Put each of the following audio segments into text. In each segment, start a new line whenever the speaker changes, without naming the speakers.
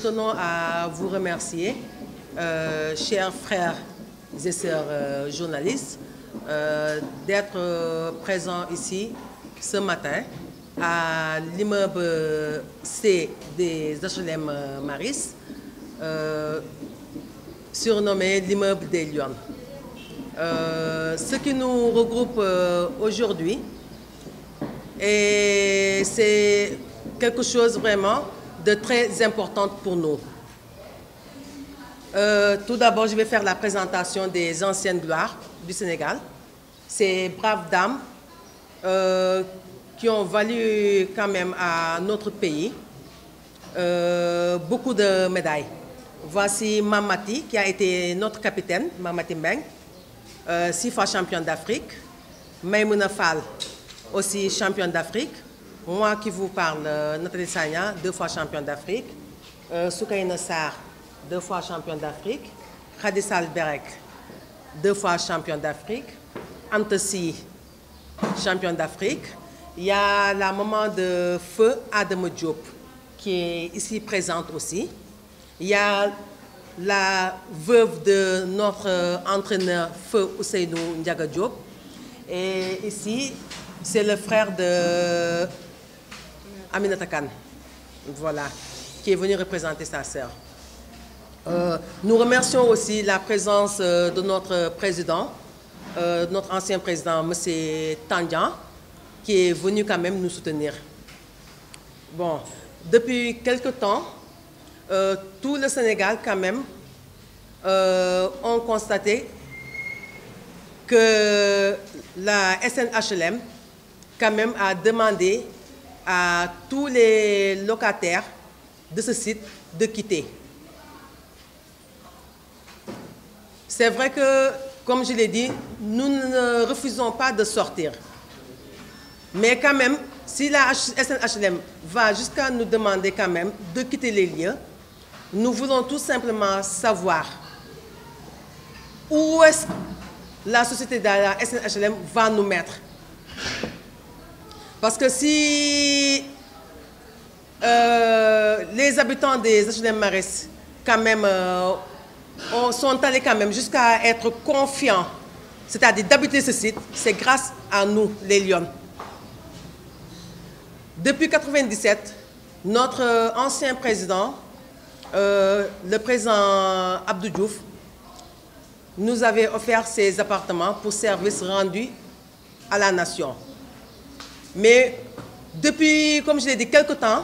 nous tenons à vous remercier, chers frères et sœurs journalistes, d'être présents ici ce matin à l'immeuble C des HLM Maris, surnommé l'immeuble des Lions. Ce qui nous regroupe aujourd'hui, et c'est quelque chose vraiment de très important pour nous. Tout d'abord, je vais faire la présentation des anciennes gloires du Sénégal. Ces braves dames qui ont valu quand même à notre pays beaucoup de médailles. Voici Mamati, qui a été notre capitaine, Mamati Mbeng, 6 fois championne d'Afrique. Maïmouna Fall, aussi championne d'Afrique. Moi qui vous parle, Nathalie Sagna, 2 fois championne d'Afrique. Soukaina Sarr, 2 fois championne d'Afrique. Khadissa Berek, 2 fois championne d'Afrique. Antessi, championne d'Afrique. Il y a la maman de feu Adama Diop, qui est ici présente aussi. Il y a la veuve de notre entraîneur feu Ousseinou Ndiaga Diop. Et ici, c'est le frère de Aminata Kane, voilà, qui est venu représenter sa sœur. Nous remercions aussi la présence de notre président, notre ancien président, M. Tandian, qui est venu quand même nous soutenir. Bon, depuis quelque temps, tout le Sénégal quand même ont constaté que la SNHLM quand même a demandé à tous les locataires de ce site de quitter. C'est vrai que, comme je l'ai dit, nous ne refusons pas de sortir. Mais quand même, si la SNHLM va jusqu'à nous demander quand même de quitter les lieux, nous voulons tout simplement savoir où est-ce que la société de la SNHLM va nous mettre. Parce que si les habitants des HLM Maris quand même sont allés quand même jusqu'à être confiants, c'est-à-dire d'habiter ce site, c'est grâce à nous, les Lions. Depuis 1997, notre ancien président, le président Abdou Diouf, nous avait offert ces appartements pour services rendus à la nation. Mais depuis, comme je l'ai dit, quelque temps,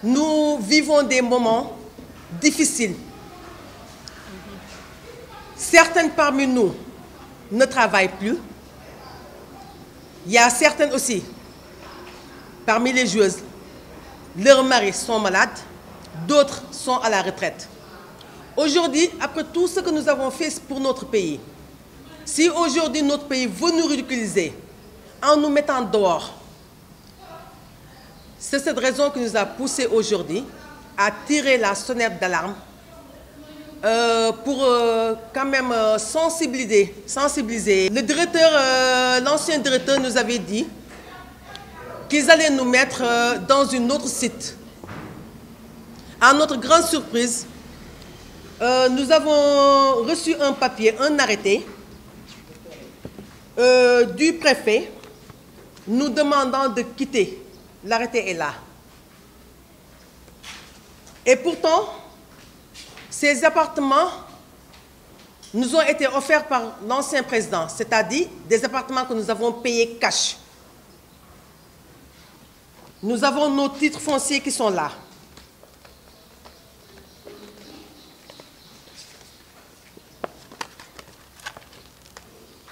nous vivons des moments difficiles. Certaines parmi nous ne travaillent plus. Il y a certaines aussi, parmi les joueuses, leurs maris sont malades, d'autres sont à la retraite. Aujourd'hui, après tout ce que nous avons fait pour notre pays, si aujourd'hui notre pays veut nous ridiculiser en nous mettant dehors, c'est cette raison qui nous a poussé aujourd'hui à tirer la sonnette d'alarme pour quand même sensibiliser. Le directeur, l'ancien directeur nous avait dit qu'ils allaient nous mettre dans un autre site. À notre grande surprise, nous avons reçu un papier, un arrêté du préfet nous demandant de quitter. L'arrêté est là. Et pourtant, ces appartements nous ont été offerts par l'ancien président, c'est-à-dire des appartements que nous avons payés cash. Nous avons nos titres fonciers qui sont là.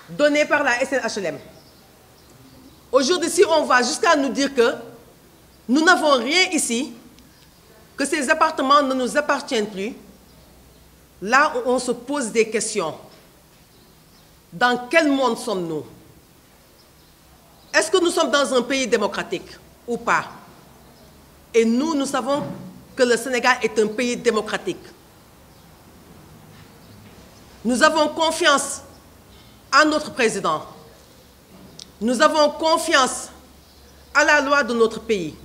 Donnés par la SNHLM. Aujourd'hui, si on va jusqu'à nous dire que nous n'avons rien ici, que ces appartements ne nous appartiennent plus, là on se pose des questions. Dans quel monde sommes-nous? Est-ce que nous sommes dans un pays démocratique ou pas? Et nous savons que le Sénégal est un pays démocratique. Nous avons confiance à notre président. Nous avons confiance à la loi de notre pays.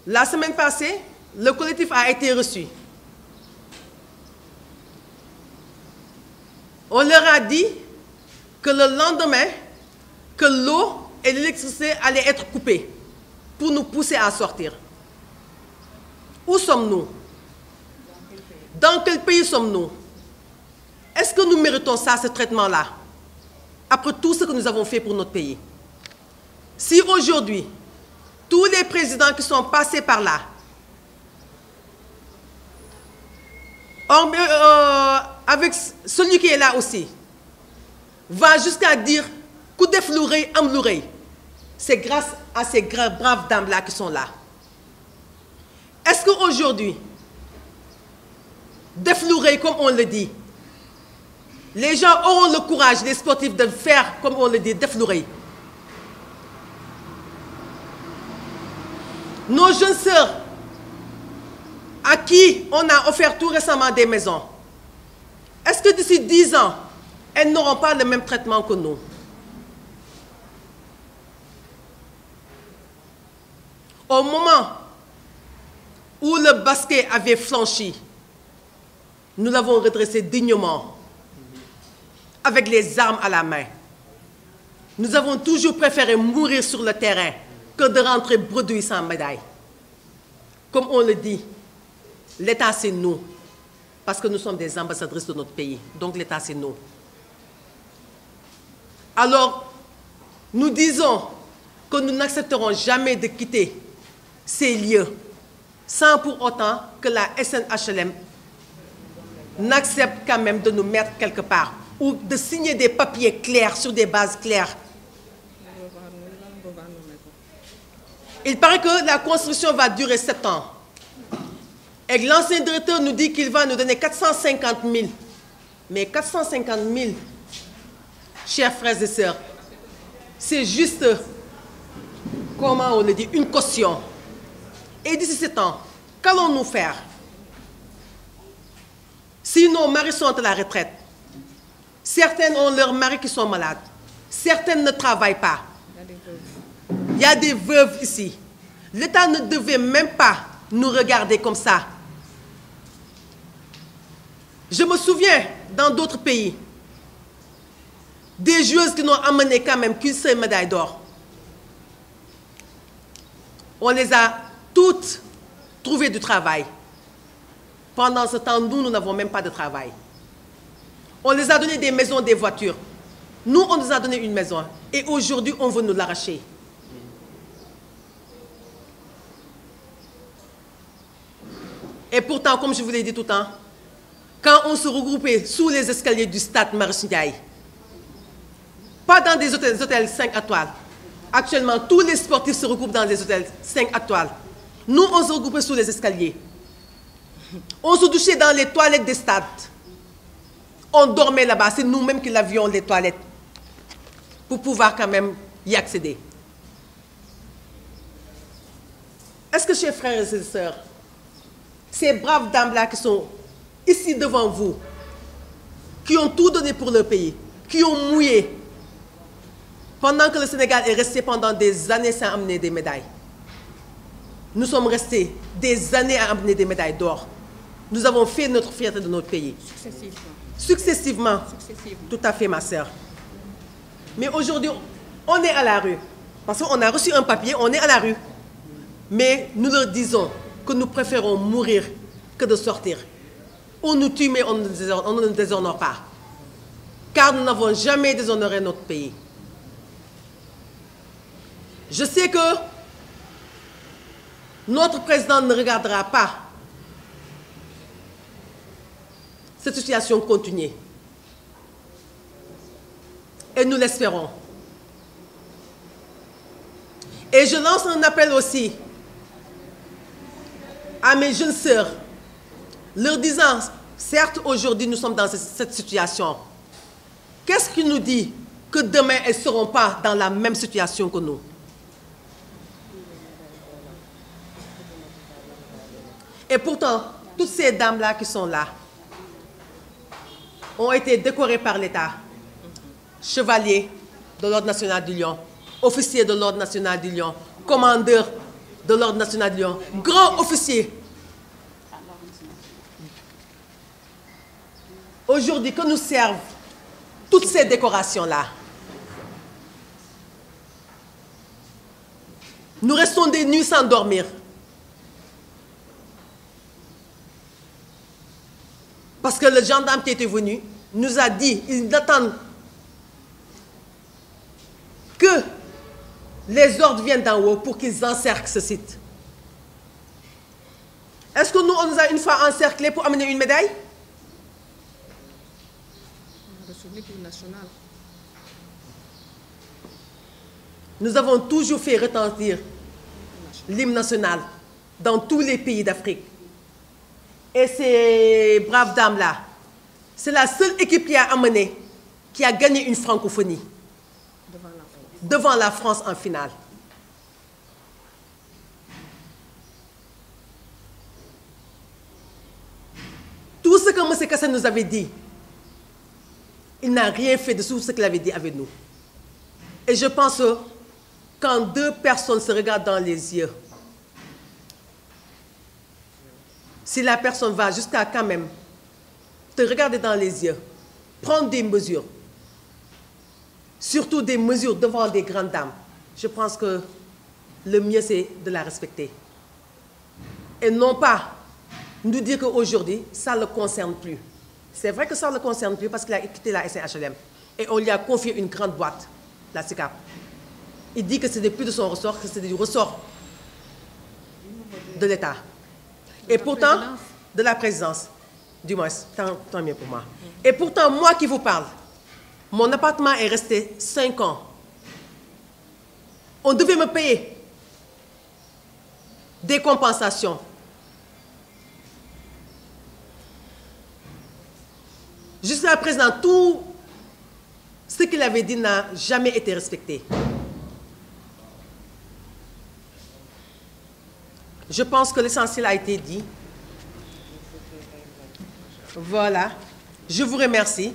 La semaine passée, le collectif a été reçu. On leur a dit que le lendemain, que l'eau et l'électricité allaient être coupées pour nous pousser à sortir. Où sommes-nous? Dans quel pays sommes-nous? Est-ce que nous méritons ça, ce traitement-là, après tout ce que nous avons fait pour notre pays? Si aujourd'hui, tous les présidents qui sont passés par là, avec celui qui est là aussi, va jusqu'à dire « coup de flouré, amloureille », c'est grâce à ces braves dames-là qui sont là. Est-ce qu'aujourd'hui, déflourer comme on le dit, les gens auront le courage, les sportifs, de faire comme on le dit, déflourer? Nos jeunes sœurs, à qui on a offert tout récemment des maisons, est-ce que d'ici 10 ans, elles n'auront pas le même traitement que nous? Au moment où le basket avait flanchi, nous l'avons redressé dignement, avec les armes à la main. Nous avons toujours préféré mourir sur le terrain que de rentrer bredouille sans médaille. Comme on le dit, l'État c'est nous, parce que nous sommes des ambassadrices de notre pays, donc l'État c'est nous. Alors, nous disons que nous n'accepterons jamais de quitter ces lieux, sans pour autant que la SNHLM n'accepte quand même de nous mettre quelque part, ou de signer des papiers clairs sur des bases claires. Il paraît que la construction va durer 7 ans. Et l'ancien directeur nous dit qu'il va nous donner 450 000. Mais 450 000, chers frères et sœurs, c'est juste, comment on le dit, une caution. Et d'ici 7 ans, qu'allons-nous faire? Si nos maris sont à la retraite, certaines ont leurs maris qui sont malades, certaines ne travaillent pas. Il y a des veuves ici. L'État ne devait même pas nous regarder comme ça. Je me souviens, dans d'autres pays, des joueuses qui n'ont amené quand même qu'une seule médaille d'or. On les a toutes trouvées du travail. Pendant ce temps, nous n'avons même pas de travail. On les a donné des maisons, des voitures. Nous, on nous a donné une maison. Et aujourd'hui, on veut nous l'arracher. Et pourtant, comme je vous l'ai dit tout le temps, quand on se regroupait sous les escaliers du stade Marius Ndiaye, pas dans des hôtels 5 étoiles. Actuellement, tous les sportifs se regroupent dans des hôtels 5 étoiles. Nous, on se regroupait sous les escaliers. On se douchait dans les toilettes des stades. On dormait là-bas. C'est nous-mêmes qui lavions les toilettes pour pouvoir quand même y accéder. Est-ce que, chers frères et sœurs, ces braves dames-là qui sont ici devant vous, qui ont tout donné pour leur pays, qui ont mouillé, pendant que le Sénégal est resté pendant des années sans amener des médailles, nous sommes restés des années à amener des médailles d'or. Nous avons fait notre fierté de notre pays. Successivement. Tout à fait, ma sœur. Mais aujourd'hui, on est à la rue. Parce qu'on a reçu un papier, on est à la rue. Mais nous leur disons que nous préférons mourir que de sortir. On nous tue, mais on ne nous déshonore pas. Car nous n'avons jamais déshonoré notre pays. Je sais que notre président ne regardera pas cette situation continuer. Et nous l'espérons. Et je lance un appel aussi à mes jeunes sœurs, leur disant, certes, aujourd'hui, nous sommes dans cette situation. Qu'est-ce qui nous dit que demain, elles ne seront pas dans la même situation que nous? Et pourtant, toutes ces dames-là qui sont là ont été décorées par l'État. Chevalier de l'Ordre national du Lion, officier de l'Ordre national du Lion, commandeur de l'Ordre national de Lyon, grand officier. Aujourd'hui, que nous servent toutes ces décorations-là. Nous restons des nuits sans dormir. Parce que le gendarme qui était venu nous a dit, ils n'attendent que les ordres viennent d'en haut pour qu'ils encerclent ce site. Est-ce que nous, on nous a une fois encerclés pour amener une médaille? Nous avons toujours fait retentir l'hymne national dans tous les pays d'Afrique. Et ces braves dames-là, c'est la seule équipe qui a amené, qui a gagné une francophonie devant la France en finale. Tout ce que M. Kassé nous avait dit, il n'a rien fait de tout ce qu'il avait dit avec nous. Et je pense que quand deux personnes se regardent dans les yeux, si la personne va jusqu'à quand même te regarder dans les yeux, prendre des mesures, surtout des mesures devant des grandes dames, je pense que le mieux c'est de la respecter. Et non pas nous dire qu'aujourd'hui, ça ne le concerne plus. C'est vrai que ça ne le concerne plus parce qu'il a quitté la SNHLM et on lui a confié une grande boîte, la SICAP. Il dit que ce n'est plus de son ressort, que c'est du ressort de l'État. Et pourtant, de la présidence, du moins, tant mieux pour moi. Et pourtant, moi qui vous parle, mon appartement est resté 5 ans. On devait me payer des compensations. Jusqu'à présent, tout ce qu'il avait dit n'a jamais été respecté. Je pense que l'essentiel a été dit. Voilà. Je vous remercie.